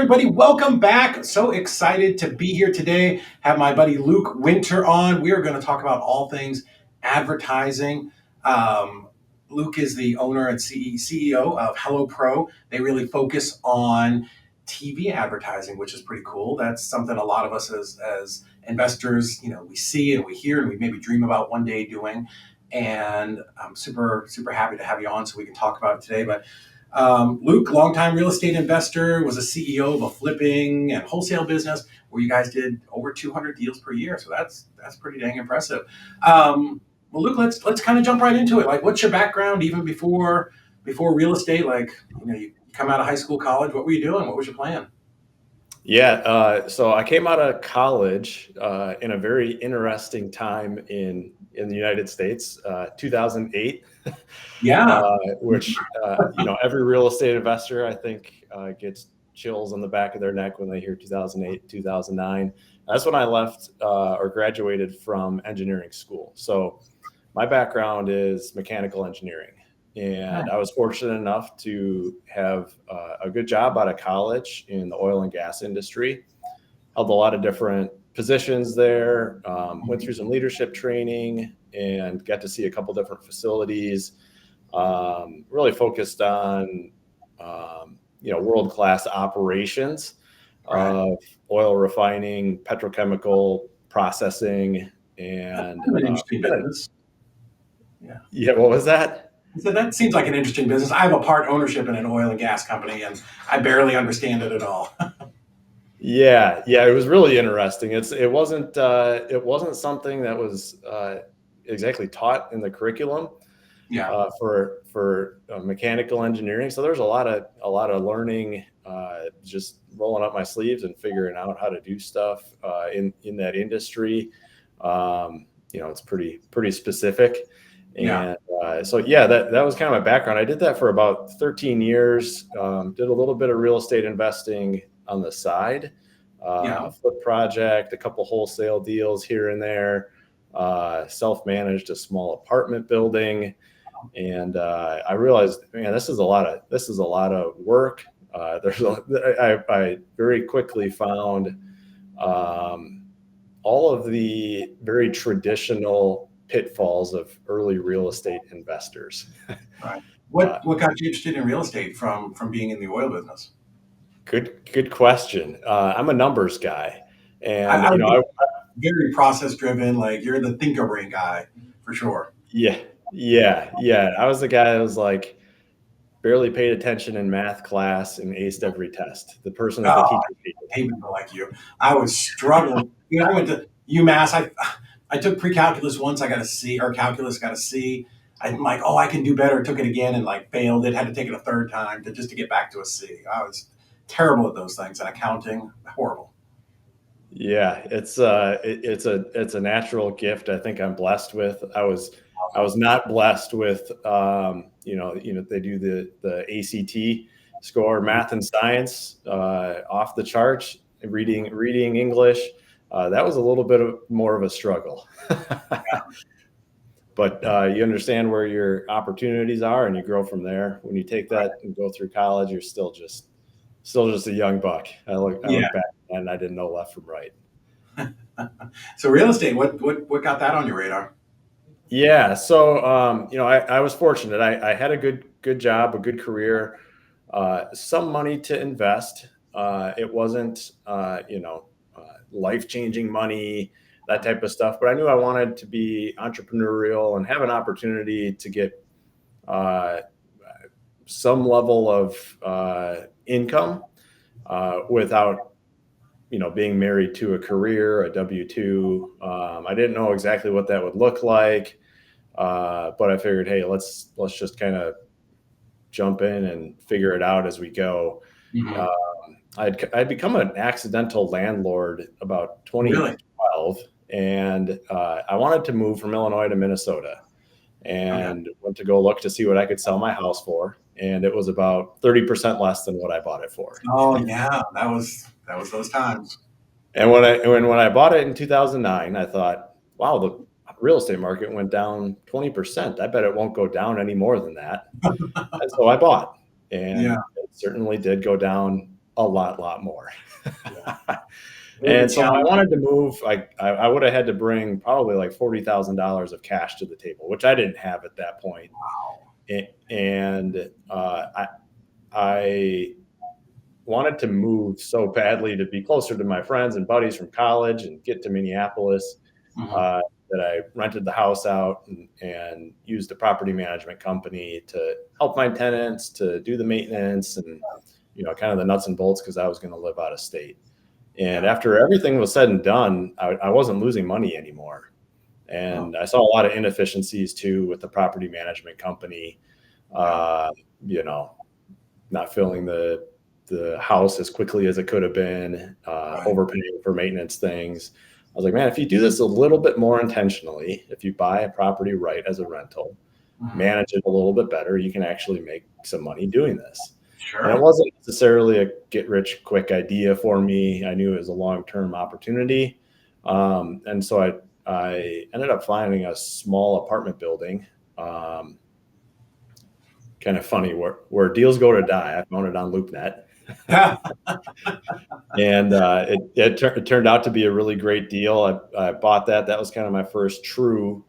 everybody? Welcome back. So excited to be here today. Have my buddy Luke Winter on. We are going to talk about all things advertising. Luke is the owner and CEO of Hello Pro. They really focus on TV advertising, which is pretty cool. That's something a lot of us as investors, we see and we hear and we maybe dream about one day doing. And I'm super happy to have you on so we can talk about it today. But Luke, longtime real estate investor, was a CEO of a flipping and wholesale business where you guys did over 200 deals per year. So that's pretty dang impressive. Well, Luke, let's kind of jump right into it. Like, what's your background even before real estate? Like, you come out of high school, college. What were you doing? What was your plan? Yeah, so I came out of college in a very interesting time in the United States, 2008. Yeah. Which every real estate investor, I think, gets chills on the back of their neck when they hear 2008, 2009. That's when I left or graduated from engineering school. So my background is mechanical engineering. And I was fortunate enough to have a good job out of college in the oil and gas industry. Held a lot of different positions there, went through some leadership training and got to see a couple different facilities. Really focused on, world-class operations of oil refining, petrochemical processing, and An interesting business. Yeah, what was that? So that seems like an interesting business. I have a part ownership in an oil and gas company, and I barely understand it at all. Yeah, it was really interesting. It wasn't something that was exactly taught in the curriculum. Yeah. For mechanical engineering. So there's a lot of learning, just rolling up my sleeves and figuring out how to do stuff in that industry. It's pretty specific. And that was kind of my background. I did that for about 13 years. Did a little bit of real estate investing on the side, a flip project, a couple wholesale deals here and there, self-managed a small apartment building. And I realized, man, this is a lot of work. I very quickly found all of the very traditional pitfalls of early real estate investors. Right. What got you interested in real estate from being in the oil business? Good question. I'm a numbers guy, and I'm very process driven. Like, you're the thinker brain guy for sure. Yeah. I was the guy that was like barely paid attention in math class and aced every test. The person that the teacher hated. I hate people like you. I was struggling. I went to UMass. I took pre-calculus once. I got a C, or calculus got a C. I'm like, I can do better. Took it again and failed it. Had to take it a third time just to get back to a C. I was terrible at those things, and accounting, horrible. Yeah, it's a natural gift I think I'm blessed with. I was not blessed with they do the ACT score, math and science, off the charts, reading English. That was a little bit more of a struggle. But you understand where your opportunities are and you grow from there. When you take that and go through college, you're still just a young buck. I look back and I didn't know left from right. So real estate, what got that on your radar? Yeah. So, I was fortunate. I had a good job, a good career, some money to invest. It wasn't, life-changing money, that type of stuff. But I knew I wanted to be entrepreneurial and have an opportunity to get some level of income without being married to a career, a W-2. I didn't know exactly what that would look like, but I figured, hey, let's just kind of jump in and figure it out as we go. Mm-hmm. I'd become an accidental landlord about 2012, and I wanted to move from Illinois to Minnesota, and went to go look to see what I could sell my house for, and it was about 30% less than what I bought it for. Oh yeah, that was those times. And when I bought it in 2009, I thought, wow, the real estate market went down 20%. I bet it won't go down any more than that. And so I bought, and it certainly did go down a lot more. Yeah. It is a And so when I challenge. wanted to move, I would have had to bring probably like $40,000 of cash to the table, which I didn't have at that point. And I wanted to move so badly to be closer to my friends and buddies from college and get to Minneapolis, Mhm. uh, that I rented the house out and used the property management company to help my tenants, to do the maintenance and, kind of the nuts and bolts, because I was going to live out of state. And Yeah. after everything was said and done, I wasn't losing money anymore. Oh, And I saw a lot of inefficiencies too with the property management company. yeah. Uh, you know, not filling the house as quickly as it could have been, Right. overpaying for maintenance things. I was like, man, if you do this a little bit more intentionally, if you buy a property right as a rental, Mhm. manage it a little bit better, you can actually make some money doing this. And it Sure. wasn't necessarily a get rich quick idea for me. I knew it was a long-term opportunity. And so I ended up finding a small apartment building. Um, Kind of funny where deals go to die. I found it on LoopNet. Yeah. And it turned out to be a really great deal. I bought that. That was kind of my first true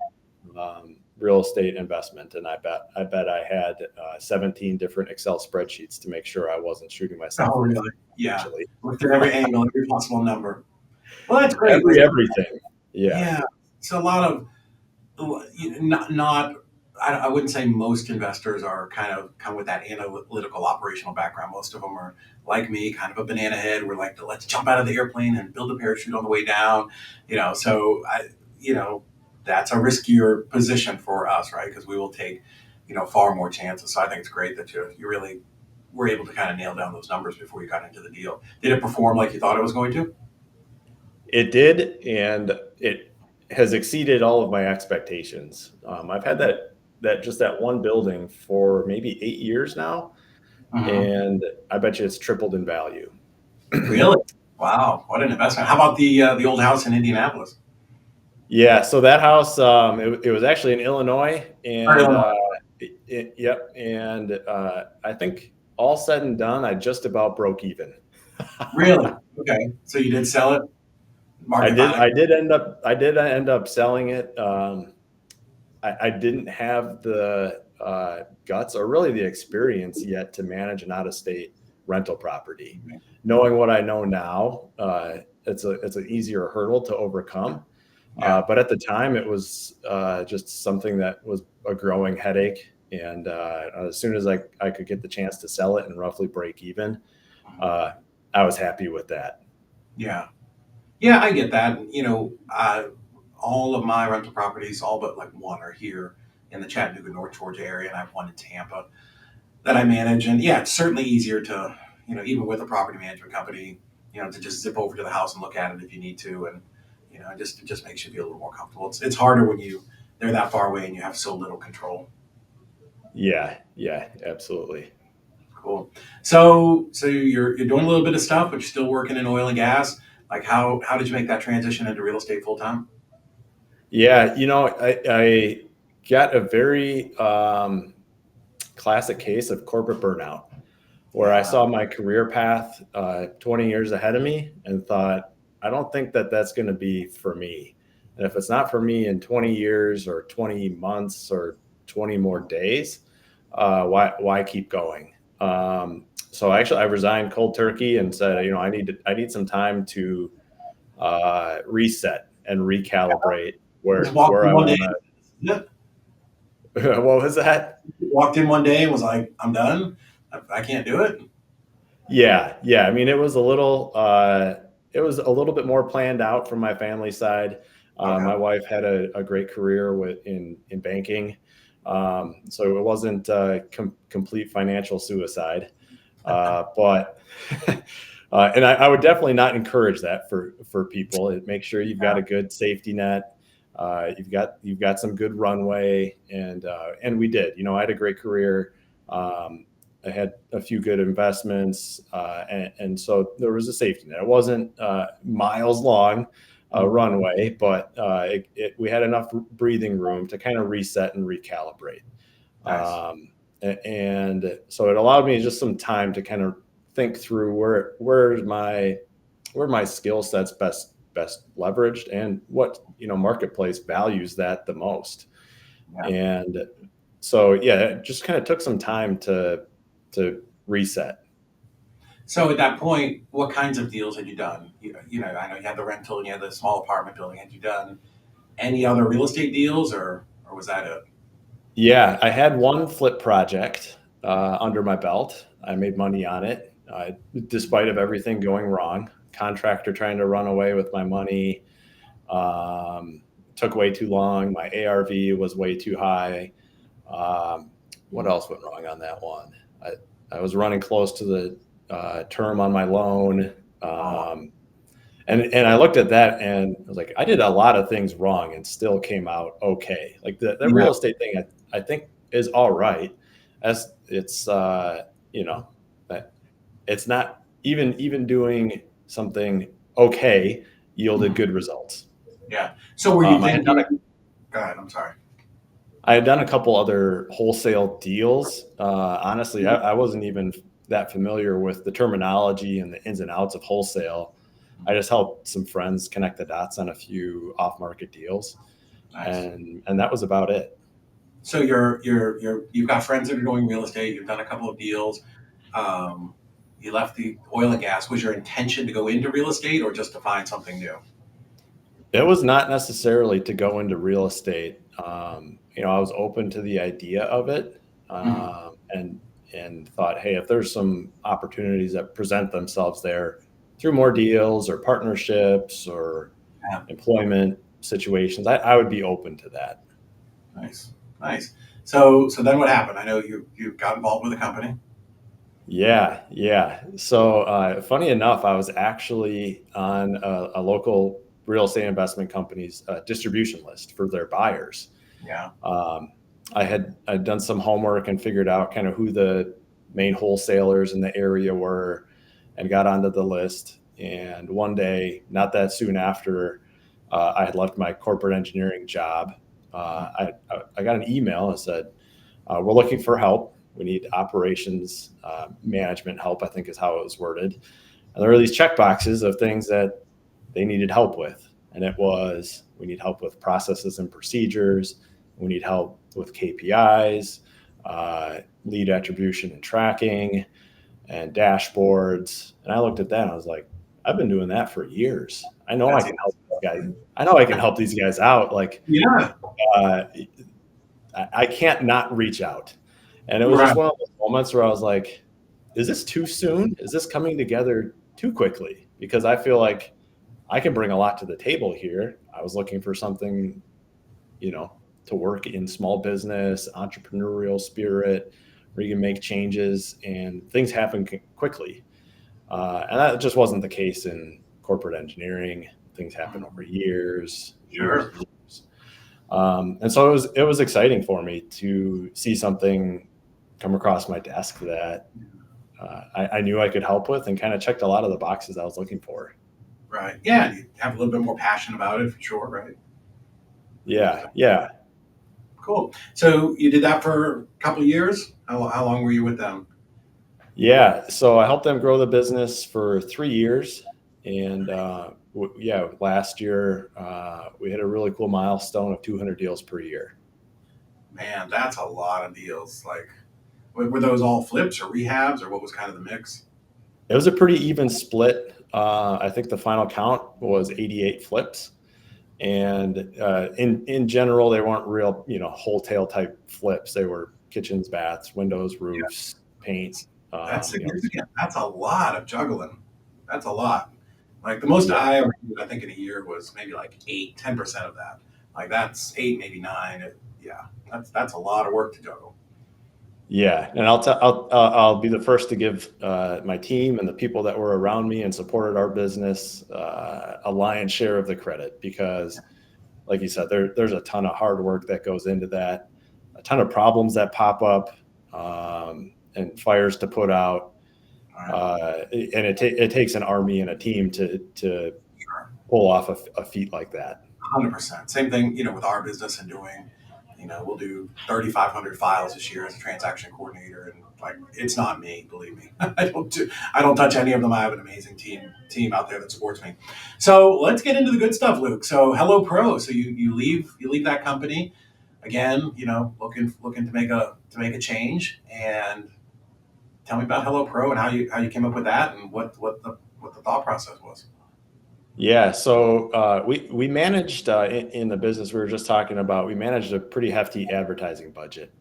real estate investment, and I bet I had 17 different Excel spreadsheets to make sure I wasn't shooting myself Oh, in the foot really? Yeah. financially. Looked at every angle, every possible number. Well, that's great. Everything. Yeah. Yeah. It's a lot of not I wouldn't say most investors are kind of come with that analytical operational background. Most of them are like me, kind of a banana head. We're like, let's jump out of the airplane and build a parachute on the way down. So you know, that's a riskier position for us, right? Because we will take, far more chances. So I think it's great that you really were able to kind of nail down those numbers before you got into the deal. Did it perform like you thought it was going to? It did, and it has exceeded all of my expectations. I've had that one building for maybe 8 years now, Hmm. and I bet you it's tripled in value. Really? Wow, what an investment! How about the old house in Indianapolis? Yeah, so that house, it was actually in Illinois, Or and Illinois? yep, and I think all said and done, I just about broke even. Really? Okay. So you did sell it? I Market did, finally. I did end up selling it. I didn't have the guts or really the experience yet to manage an out-of-state rental property. Knowing what I know now, it's an easier hurdle to overcome. Yeah. But at the time, it was just something that was a growing headache. And as soon as I could get the chance to sell it and roughly break even, uh, I was happy with that. Yeah. Yeah, I get that. All of my rental properties, all but like one, are here in the Chattanooga, North Georgia area, and I have one in Tampa that I manage. And yeah, it's certainly easier to, even with a property management company, to just zip over to the house and look at it if you need to, and it just makes you feel a little more comfortable. It's harder when they're that far away and you have so little control. Yeah, yeah, absolutely. Cool. So you're doing a little bit of stuff, but you're still working in oil and gas. Like how did you make that transition into real estate full time? Yeah, I got a very classic case of corporate burnout, where I Yeah. saw my career path 20 years ahead of me and thought, I don't think that that's going to be for me. And if it's not for me in 20 years or 20 months or 20 more days, why keep going? So actually, I resigned cold turkey and said, I need some time to reset and recalibrate Just where walked in I one day. want Yeah. to. What was that? Walked in one day and was like, I'm done. I can't do it. Yeah, yeah. I mean, it was a little bit more planned out from my family side. Okay. My wife had a great career in banking, so it wasn't complete financial suicide. But and I would definitely not encourage that for people. Make sure you've got a good safety net. You've got some good runway, and we did. I had a great career. Um, I had a few good investments, and so there was a safety net. It wasn't miles long Mhm. runway, but we had enough breathing room to kind of reset and recalibrate. Nice. Um, and so it allowed me just some time to kind of think through where my skill sets best leveraged, and what marketplace values that the most. Yeah. And so yeah, it just kind of took some time to reset. So at that point, what kinds of deals had you done? I know you had the rental and you had the small apartment building. Had you done any other real estate deals, or was that it? Yeah, I had one flip project under my belt. I made money on it, despite of everything going wrong. Contractor trying to run away with my money. Um, Took way too long. My ARV was way too high. Um, what else went wrong on that one? I was running close to the term on my loan. Oh, And I looked at that and I was like, I did a lot of things wrong and still came out okay. Like the yeah, real estate thing, I think is all right. As it's you know, that it's not even doing something okay yielded mhm, good results. yeah. So were you I had done thinking? Go ahead. I'm sorry. I had done a couple other wholesale deals. Honestly, I wasn't even that familiar with the terminology and the ins and outs of wholesale. I just helped some friends connect the dots on a few off-market deals, Nice. and that was about it. So you've got friends that are doing real estate. You've done a couple of deals. Um, you left the oil and gas. Was your intention to go into real estate or just to find something new? It was not necessarily to go into real estate. I was open to the idea of it, Mhm. and thought, hey, if there's some opportunities that present themselves there through more deals or partnerships or Yeah. employment situations, I would be open to that. Nice. Nice. So then what happened? I know you got involved with a company. Yeah, yeah. So, funny enough, I was actually on a local real estate investment company's distribution list for their buyers. Yeah. Um, I'd done some homework and figured out kind of who the main wholesalers in the area were, and got onto the list. And one day, not that soon after I had left my corporate engineering job, I got an email that said, "We're looking for help. We need operations management help," I think is how it was worded. And there were these check boxes of things that they needed help with. And it was, we need help with processes and procedures. We need help with KPIs, lead attribution and tracking, and dashboards. And I looked at that and I was like, I've been doing that for years. I know I That's can help these guys. I know I can help these guys out. Like, yeah. uh, I can't not reach out. And it was just Right. one of those moments where I was like, is this too soon? Is this coming together too quickly? Because I feel like I can bring a lot to the table here. I was looking for something, you know, to work in small business, entrepreneurial spirit, where you can make changes and things happen quickly. And that just wasn't the case in corporate engineering. Things happen over years, years, Sure. and years. And so it was exciting for me to see something come across my desk that I knew I could help with, and kind of checked a lot of the boxes I was looking for. Right. Yeah. You have a little bit more passion about it for sure. Right. Yeah, yeah, Cool. So you did that for a couple of years. How long were you with them? yeah. So I helped them grow the business for 3 years, and yeah, last year we hit a really cool milestone of 200 deals per year. Man, that's a lot of deals. Like, were those all flips or rehabs, or what was kind of the mix? It was a pretty even split. I think the final count was 88 flips, and in general, they weren't real, wholesale type flips. They were kitchens, baths, windows, Yeah, roofs, paint. that's You know, significant. That's a lot of juggling. That's a lot. Like the most yeah, I ever did, I think in a year was maybe like 8, 10% of that. Like that's eight, maybe nine. Yeah, that's a lot of work to juggle. yeah. And I'll be the first to give my team and the people that were around me and supported our business a lion's share of the credit, because, like you said, there's a ton of hard work that goes into that, a ton of problems that pop up, and fires to put out. All right. And it takes an army and a team to Sure. pull off a feat like that. 100%. Same thing, with our business and doing, we'll do 3,500 files this year as a transaction coordinator, and like it's not me, believe me. I don't touch any of them. I have an amazing team out there that supports me. So let's get into the good stuff, Luke. So Hello Pro. So you leave that company again. Looking to make a change, and tell me about Hello Pro and how you came up with that and what the thought process was. Yeah, so we managed in the business we were just talking about. We managed a pretty hefty advertising budget,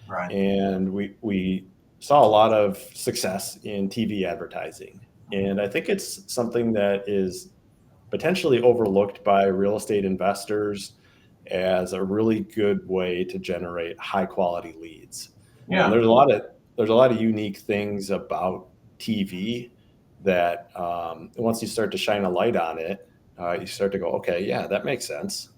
Right. and we saw a lot of success in TV advertising. And I think it's something that is potentially overlooked by real estate investors as a really good way to generate high quality leads. And Yeah. there's a lot of unique things about TV that once you start to shine a light on it, you start to go, okay, yeah, that makes sense.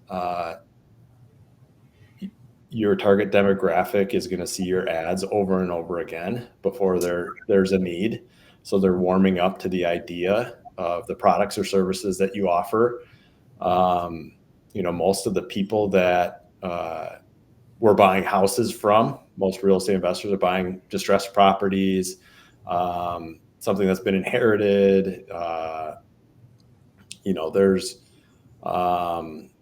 Your target demographic is going to see your ads over and over again before there's a need. So they're warming up to the idea of the products or services that you offer. Um, most of the people that we're buying houses from, most real estate investors are buying distressed properties, something that's been inherited. There's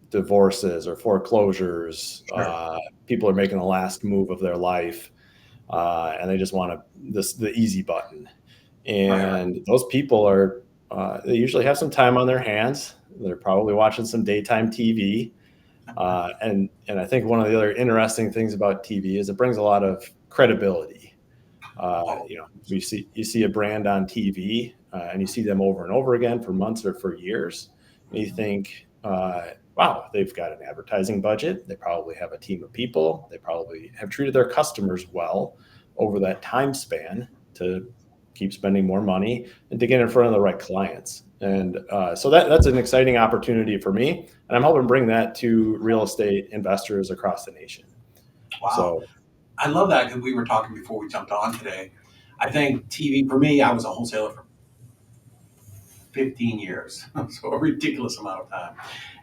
divorces or foreclosures. Sure. People are making the last move of their life, and they just want the easy button. Right. Right. And those people are they usually have some time on their hands. They're probably watching some daytime TV. And I think one of the other interesting things about TV is it brings a lot of credibility. Oh, You see a brand on TV, and you see them over and over again for months or for years, and you think, wow, they've got an advertising budget. They probably have a team of people. They probably have treated their customers well over that time span to keep spending more money and to get in front of the right clients. And so that's an exciting opportunity for me. And I'm hoping to bring that to real estate investors across the nation. wow. So, I love that because we were talking before we jumped on today. I think TV for me, I was a wholesaler for 15 years, so a ridiculous amount of time,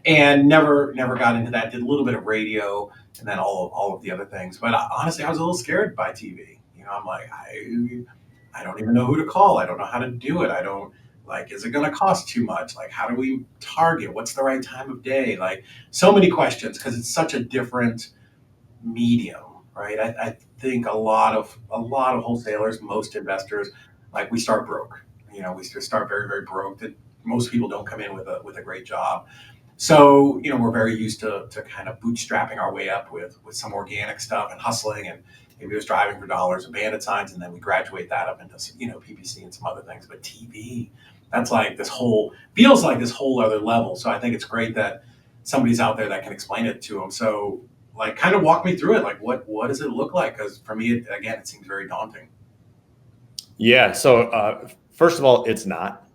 and never got into that. Did a little bit of radio, and then all of the other things. But honestly, I was a little scared by TV. I'm like, I don't even know who to call. I don't know how to do it. I don't like. Is it going to cost too much? Like, how do we target? What's the right time of day? Like, so many questions because it's such a different medium, right? I think a lot of wholesalers, most investors, like we start broke. We start very very broke. That most people don't come in with a great job. So we're very used to kind of bootstrapping our way up with some organic stuff and hustling and maybe it was driving for dollars and bandit signs, and then we graduate that up into PPC and some other things. But TV, that's like this whole feels like this whole other level. So I think it's great that somebody's out there that can explain it to them. So like kind of walk me through it. Like what does it look like? Because for me, again, it seems very daunting. yeah. So, first of all, it's not.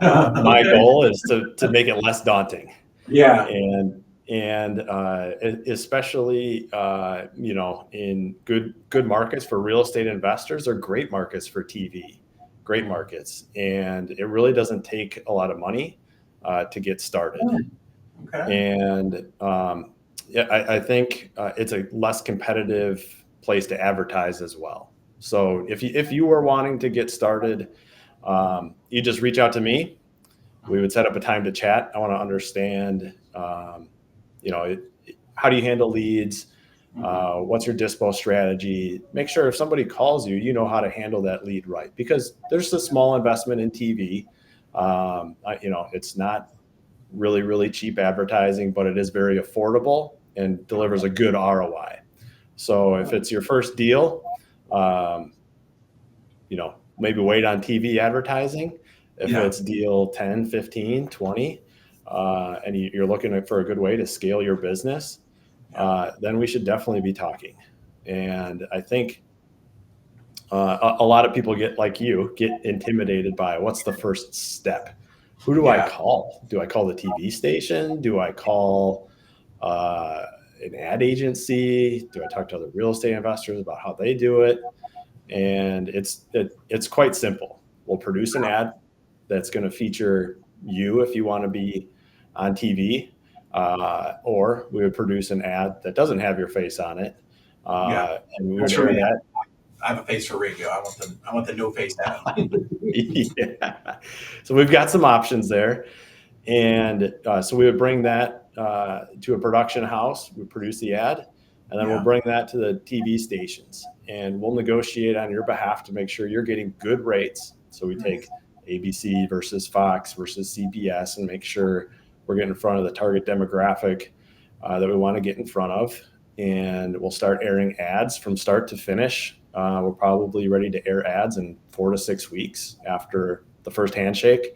My Okay. goal is to make it less daunting, Yeah. and especially in good markets for real estate investors are great markets for TV, great markets, and it really doesn't take a lot of money to get started. Okay. And yeah, I think it's a less competitive place to advertise as well. So if you were wanting to get started, you just reach out to me. We would set up a time to chat. I want to understand, you know, how do you handle leads? Mhm. What's your dispo strategy? Make sure if somebody calls you, you know how to handle that lead right, because there's a small investment in TV. It's not really cheap advertising, but it is very affordable and delivers a good ROI. So if it's your first deal, um, maybe wait on TV advertising. If Yeah. it's deal 10, 15, 20, and you're looking for a good way to scale your business, Yeah. then we should definitely be talking. And I think a lot of people get intimidated by what's the first step. Who do I Yeah. call? Do I call the TV station? Do I call uh, an ad agency? Do I talk to other real estate investors about how they do it? And it's quite simple. We'll produce an ad that's going to feature you if you want to be on TV. or we would produce an ad that doesn't have your face on it, Yeah. and we would That's for air me. that. I have a face for radio. I want the no face ad. Yeah. So we've got some options there. And so we would bring that to a production house, we produce the ad, and then we'll Yeah. bring that to the TV stations. And we'll negotiate on your behalf to make sure you're getting good rates. So we take ABC versus Fox versus CBS and make sure we're getting in front of the target demographic that we want to get in front of. And we'll start airing ads from start to finish. We're probably ready to air ads in 4 to 6 weeks after the first handshake.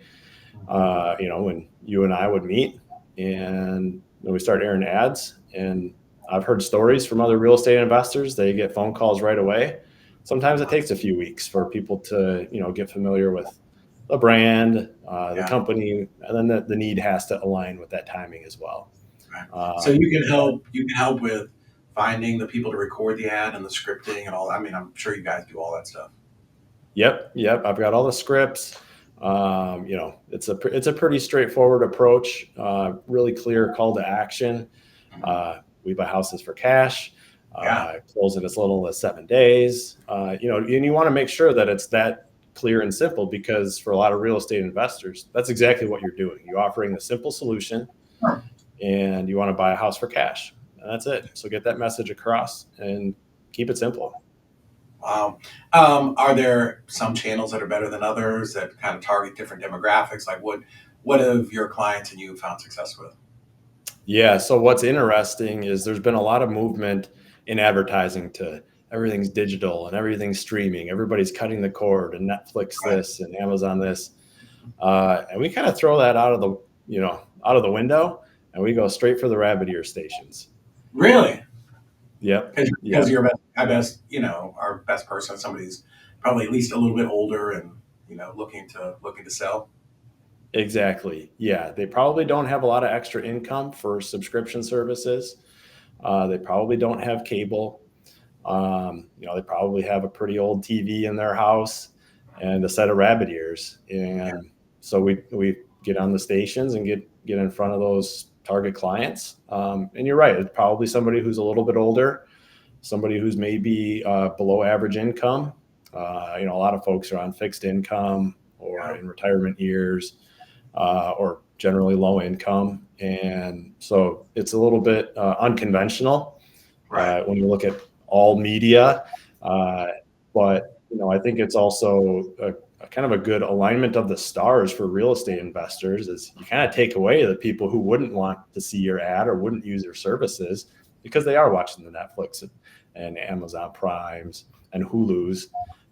When you and I would meet and we start airing ads. And I've heard stories from other real estate investors. They get phone calls right away. Sometimes it takes a few weeks for people to, get familiar with the brand, the Yeah. company, and then the need has to align with that timing as well. Right. So Um, you can help with finding the people to record the ad and the scripting and all. I mean, I'm sure you guys do all that stuff. Yep. I've got all the scripts. It's a pretty straightforward approach. Really clear call to action. Mhm. We buy houses for cash. Yeah. Close in as little as 7 days. And you want to make sure that it's that clear and simple because for a lot of real estate investors, that's exactly what you're doing. You're offering a simple solution, Sure. and you want to buy a house for cash. And that's it. So get that message across and keep it simple. Wow. Are there some channels that are better than others that kind of target different demographics? Like what have your clients and you found success with? Yeah. So what's interesting is there's been a lot of movement in advertising to everything's digital and everything's streaming. Everybody's cutting the cord and Netflix Right. this and Amazon this, and we kind of throw that out of the window, and we go straight for the rabbit ear stations. Really? Yep. Because Yep. you're our best person, somebody's probably at least a little bit older and looking to sell. Exactly. Yeah. They probably don't have a lot of extra income for subscription services. They probably don't have cable. They probably have a pretty old TV in their house and a set of rabbit ears. Yeah. And so we get on the stations and get in front of those target clients. And you're right, it's probably somebody who's a little bit older, somebody who's maybe below average income. A lot of folks are on fixed income or Yeah. in retirement years, or generally low income. And so it's a little bit unconventional Right. when you look at all media. Uh, but I think it's also a kind of a good alignment of the stars for real estate investors. Is you kind of take away the people who wouldn't want to see your ad or wouldn't use your services because they are watching the Netflix and Amazon Primes and Hulu's,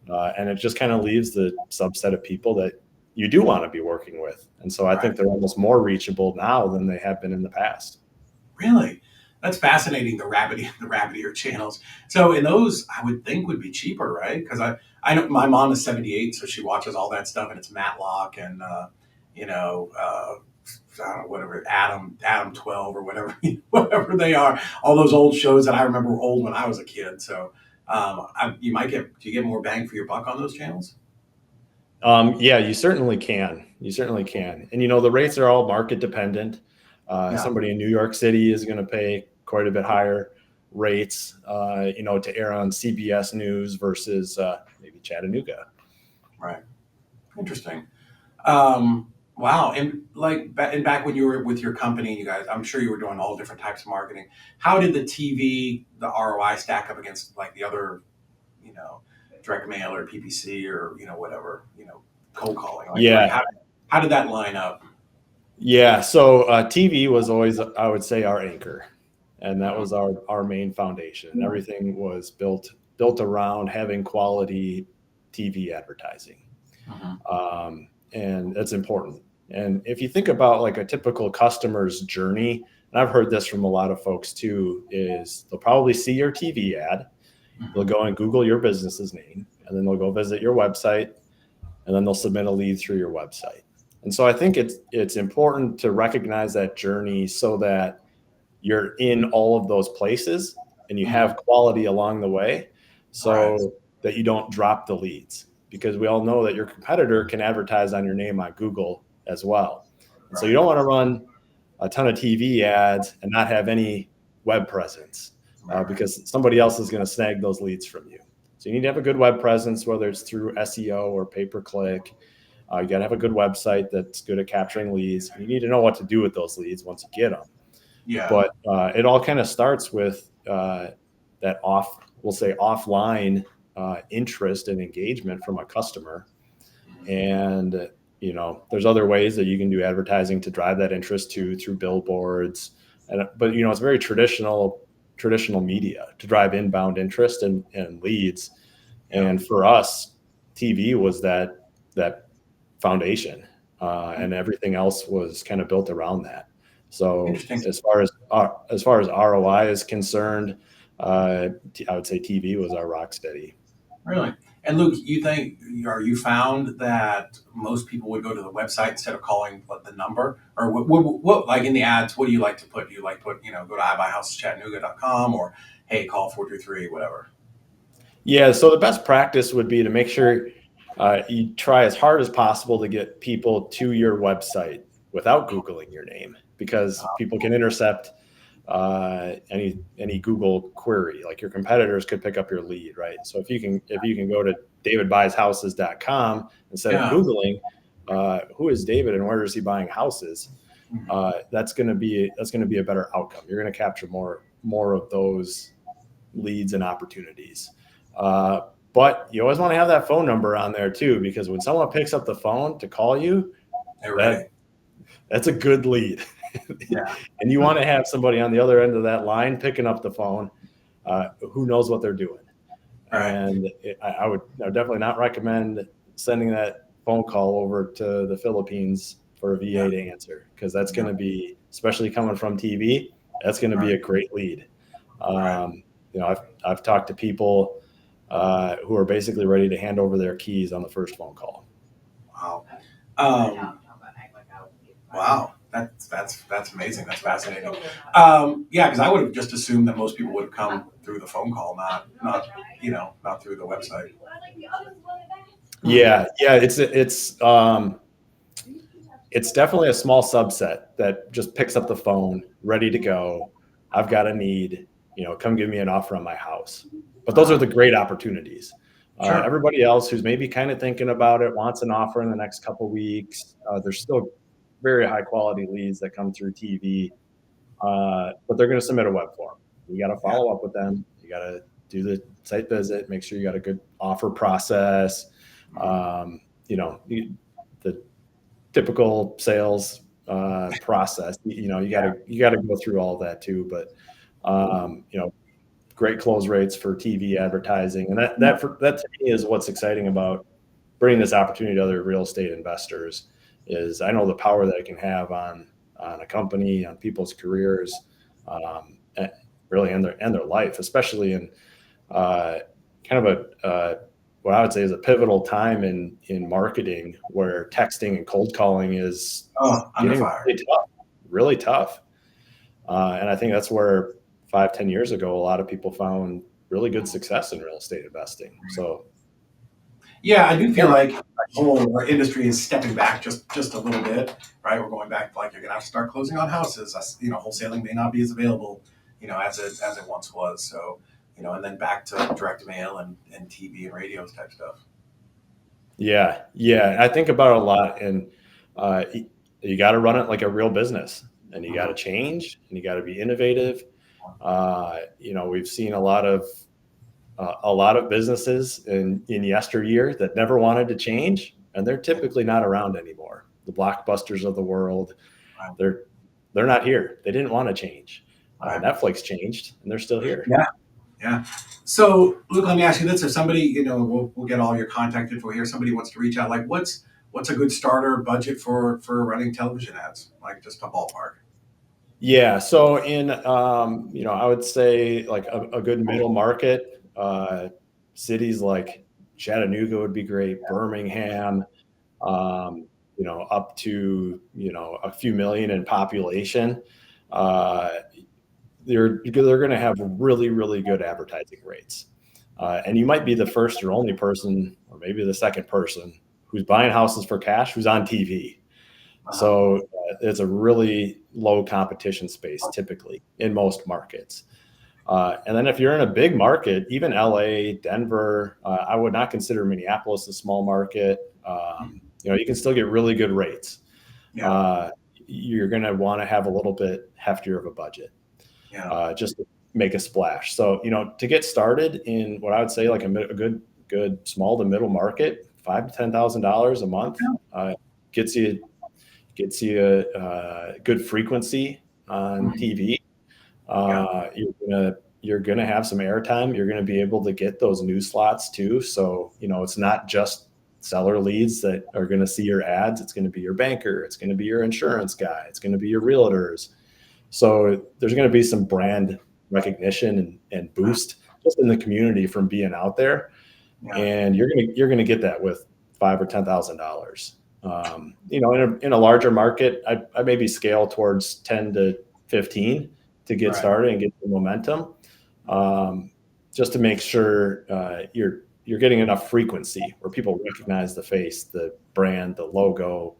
and it just kind of leaves the subset of people that you do want to be working with. And so I Right. think they're almost more reachable now than they have been in the past. Really? That's fascinating. The rabbit ear channels. So in those, I would think would be cheaper, right? Because I know my mom is 78, so she watches all that stuff, and it's Matlock and you know I don't know, whatever Adam 12 or whatever whatever they are. All those old shows that I remember were old when I was a kid. So you might get do you get more bang for your buck on those channels? Yeah, you certainly can. You certainly can. And the rates are all market dependent. Yeah. Somebody in New York City is going to pay quite a bit higher rates, to air on CBS News versus maybe Chattanooga. Right. Interesting. Wow. And back when you were with your company, you guys, I'm sure you were doing all different types of marketing. How did the TV, the ROI stack up against like the other, you know, direct mail or PPC or, whatever, cold calling? Like Yeah, how did that line up? yeah. So TV was always, I would say, our anchor, and that Mhm. was our main foundation. And everything was built around having quality TV advertising. Mhm. And that's important. And if you think about like a typical customer's journey, and I've heard this from a lot of folks too, is they'll probably see your TV ad, they'll Mhm. go and Google your business's name, and then they'll go visit your website, and then they'll submit a lead through your website. And so I think it's important to recognize that journey so that you're in all of those places and you Mhm. have quality along the way Right. so that you don't drop the leads, because we all know that your competitor can advertise on your name on Google as well. And so you Right. don't want to run a ton of TV ads and not have any web presence, Right. because somebody else is going to snag those leads from you. So you need to have a good web presence, whether it's through SEO or pay per click. You got to have a good website that's good at capturing leads. You need to know what to do with those leads once you get them. Yeah. But it all kind of starts with that we'll say offline interest and engagement from a customer. And there's other ways that you can do advertising to drive that interest through billboards. But it's very traditional media to drive inbound interest and leads. Yeah. And for us, TV was that foundation, and everything else was kind of built around that. So Interesting. as far as ROI is concerned, I would say TV was our rock steady. Really. And Luke, you found that most people would go to the website instead of calling the number? Or what, like in the ads, what do you like to put? Do you like put, go to iBuyHouseChattanooga.com, or hey, call 423, whatever? Yeah, so the best practice would be to make sure you try as hard as possible to get people to your website without Googling your name, because people can intercept any Google query. Like your competitors could pick up your lead, right? So if you can go to davidbuyshouses.com instead of Yeah. Googling who is David and where is he buying houses, that's going to be a better outcome. You're going to capture more of those leads and opportunities. But you always want to have that phone number on there too, because when someone picks up the phone to call you, They're ready. that's a good lead. Yeah. And you want to have somebody on the other end of that line picking up the phone who knows what they're doing. Right. And I would definitely not recommend sending that phone call over to the Philippines for a VA Yeah. to answer, because that's Yeah. going to be, especially coming from TV, that's going to be Right. a great lead. Right. I've talked to people who are basically ready to hand over their keys on the first phone call. Wow. Um, wow. That's amazing. That's fascinating. Yeah, because I would have just assumed that most people would have come through the phone call, not through the website. Hmm. Yeah, it's definitely a small subset that just picks up the phone, ready to go. I've got a need, come give me an offer on my house. But those are Wow. the great opportunities. Sure. Everybody else who's maybe kind of thinking about it, wants an offer in the next couple of weeks. There's still very high quality leads that come through TV, but they're going to submit a web form. You got to Yeah. follow up with them. You got to do the site visit, make sure you got a good offer process. Um, the typical sales process. Yeah. You got to go through all that too. But great close rates for TV advertising, and that to me is what's exciting about bringing this opportunity to other real estate investors. Is I know the power that it can have on a company, on people's careers, and really and their life, especially in uh, kind of what I would say is a pivotal time in marketing, where texting and cold calling is Oh, under getting fire. really tough. And I think that's where 5-10 years ago, a lot of people found really good success in real estate investing. So Yeah, I do yeah, feel like the whole industry is stepping back just a little bit, right? We're going back, like you're gonna have to start closing on houses. Wholesaling may not be as available, as it once was. So, and then back to direct mail and TV and radios type stuff. yeah. I think about it a lot, and you got to run it like a real business, and you got to Mhm. change, and you got to be innovative. We've seen a lot of businesses in yesteryear that never wanted to change, and they're typically not around anymore. The Blockbusters of the world, Right. they're they're not here. They didn't want to change. Right. Netflix changed, and they're still here. Yeah. Yeah. So, Luke, let me ask you this: if somebody, we'll get all your contact info here. Somebody wants to reach out. Like, what's a good starter budget for running television ads? Like, just a ballpark. Yeah. So I would say like a good middle market cities like Chattanooga would be great. Birmingham, up to a few million in population. Uh, they're going to have really really good advertising rates, and you might be the first or only person, or maybe the second person, who's buying houses for cash who's on TV. Uh-huh. So it's a really low competition space typically in most markets. And then if you're in a big market, even LA, Denver, I would not consider Minneapolis a small market. You can still get really good rates. Yeah. Uh, you're going to want to have a little bit heftier of a budget Yeah. just to make a splash. So, to get started in what I would say like a good small to middle market, $5,000 to $10,000 a month gets you a good frequency on Mhm. TV. Yeah. You're gonna have some airtime. You're gonna be able to get those news slots too. So it's not just seller leads that are going to see your ads. It's going to be your banker. It's going to be your insurance guy. It's going to be your realtors. So there's going to be some brand recognition and boost just in the community from being out there, Yeah. and you're gonna get that with $5,000 or $10,000. In a larger market, I maybe scale towards 10 to 15 to get Right. started and get the momentum, um, just to make sure you're getting enough frequency where people recognize the face, the brand, the logo,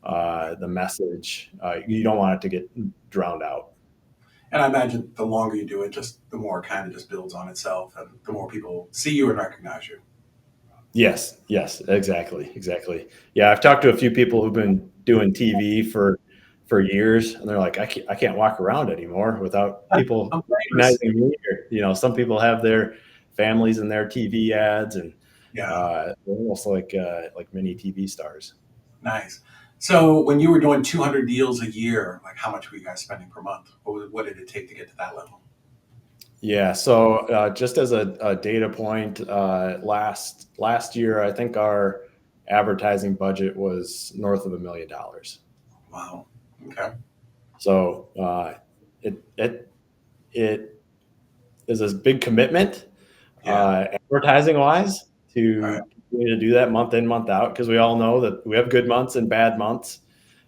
the message. You don't want it to get drowned out. And I imagine the longer you do it, just the more it kind of just builds on itself, and the more people see you and recognize you. Yes, exactly, exactly. Yeah, I've talked to a few people who've been doing TV for years, and they're like, I can't walk around anymore without people I'm famous. recognizing me. Or, some people have their families in their TV ads, and Yeah. they're almost like mini TV stars. Nice. So when you were doing 200 deals a year, like how much were you guys spending per month? What did it take to get to that level? Yeah. So just as a data point, last year, I think our advertising budget was north of $1 million. Wow. Okay. So it is a big commitment, Yeah. advertising wise, Right. to continue to do that month in, month out, because we all know that we have good months and bad months.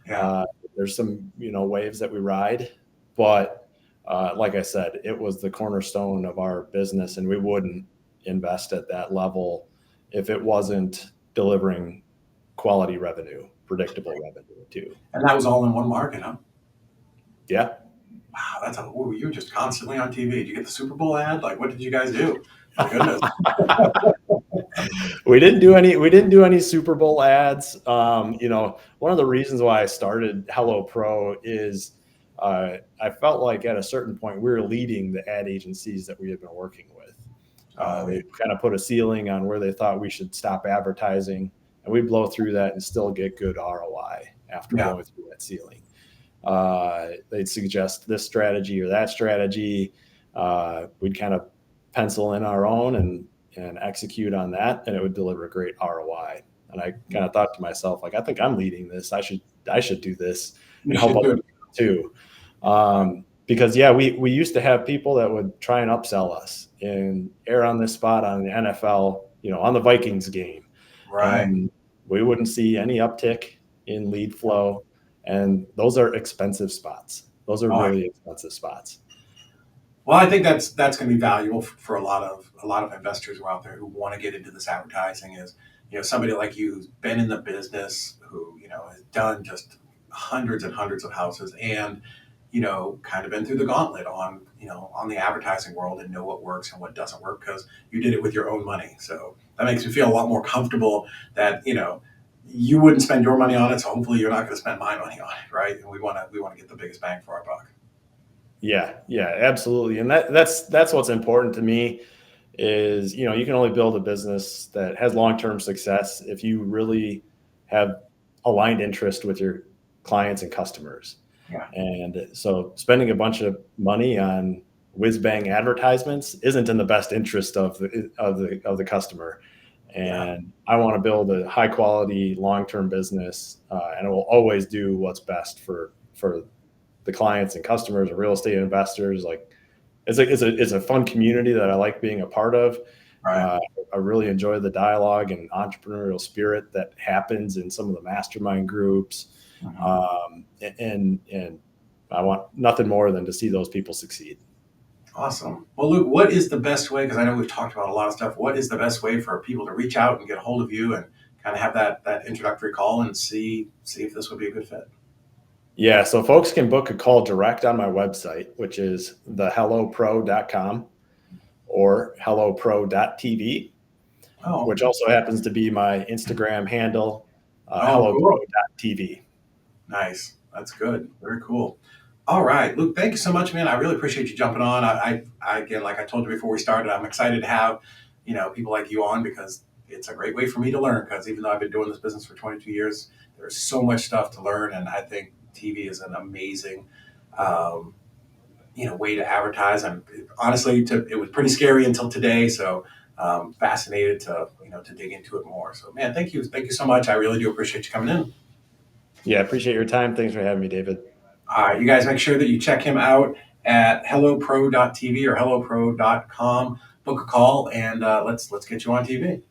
Yeah. Uh, there's some waves that we ride, but like I said, it was the cornerstone of our business, and we wouldn't invest at that level if it wasn't delivering quality revenue, predictable revenue too. And that was all in one market, huh? Yeah. Wow. Ooh, you were just constantly on TV. Did you get the Super Bowl ad? Like, what did you guys do? My goodness. We didn't do any Super Bowl ads. One of the reasons why I started Hello Pro is I felt like at a certain point we were leading the ad agencies that we had been working with. Oh, They kind of put a ceiling on where they thought we should stop advertising, and we blow through that and still get good ROI after yeah. blowing through that ceiling. They'd suggest this strategy or that strategy. We'd kind of pencil in our own and execute on that, and it would deliver a great ROI. And I kind of thought to myself, like, I think I'm leading this. I should do this You and help should other do it. people too. Because yeah, we used to have people that would try and upsell us and err on this spot on the NFL, on the Vikings game, Right. and we wouldn't see any uptick in lead flow. And those are expensive spots. Those are Oh, really expensive spots. well, I think that's going to be valuable for a lot of investors who are out there who want to get into this advertising. Is somebody like you who's been in the business, who has done just hundreds and hundreds of houses, and kind of been through the gauntlet on the advertising world, and know what works and what doesn't work because you did it with your own money. So that makes me feel a lot more comfortable that you wouldn't spend your money on it. So hopefully you're not going to spend my money on it, right? And we want to get the biggest bang for our buck. Yeah, absolutely. And that's what's important to me is, you can only build a business that has long-term success if you really have aligned interest with your clients and customers. Yeah. And so spending a bunch of money on whiz bang advertisements isn't in the best interest of the customer. Yeah. And I want to build a high quality long-term business, and it will always do what's best for the clients and customers and real estate investors. Like it's a fun community that I like being a part of. Right. Uh, I really enjoy the dialogue and entrepreneurial spirit that happens in some of the mastermind groups, Mhm. and I want nothing more than to see those people succeed. Awesome. Well, Luke, what is the best way? Because I know we've talked about a lot of stuff. What is the best way for people to reach out and get a hold of you and kind of have that introductory call and see if this would be a good fit? Yeah, so folks can book a call direct on my website, which is thehellopro.com or hellopro.tv, Oh, which also happens to be my Instagram handle, oh, cool. hellopro.tv. Nice. That's good. Very cool. All right, Luke, thank you so much, man. I really appreciate you jumping on. Again, like I told you before we started, I'm excited to have, people like you on because it's a great way for me to learn. Because even though I've been doing this business for 22 years, there's so much stuff to learn, and I think TV is an amazing, um, way to advertise. And honestly, it was pretty scary until today. So fascinated to to dig into it more. So man, thank you so much. I really do appreciate you coming in. Yeah, appreciate your time. Thanks for having me, David. You guys make sure that you check him out at hellopro.tv or hellopro.com. Book a call and let's get you on TV.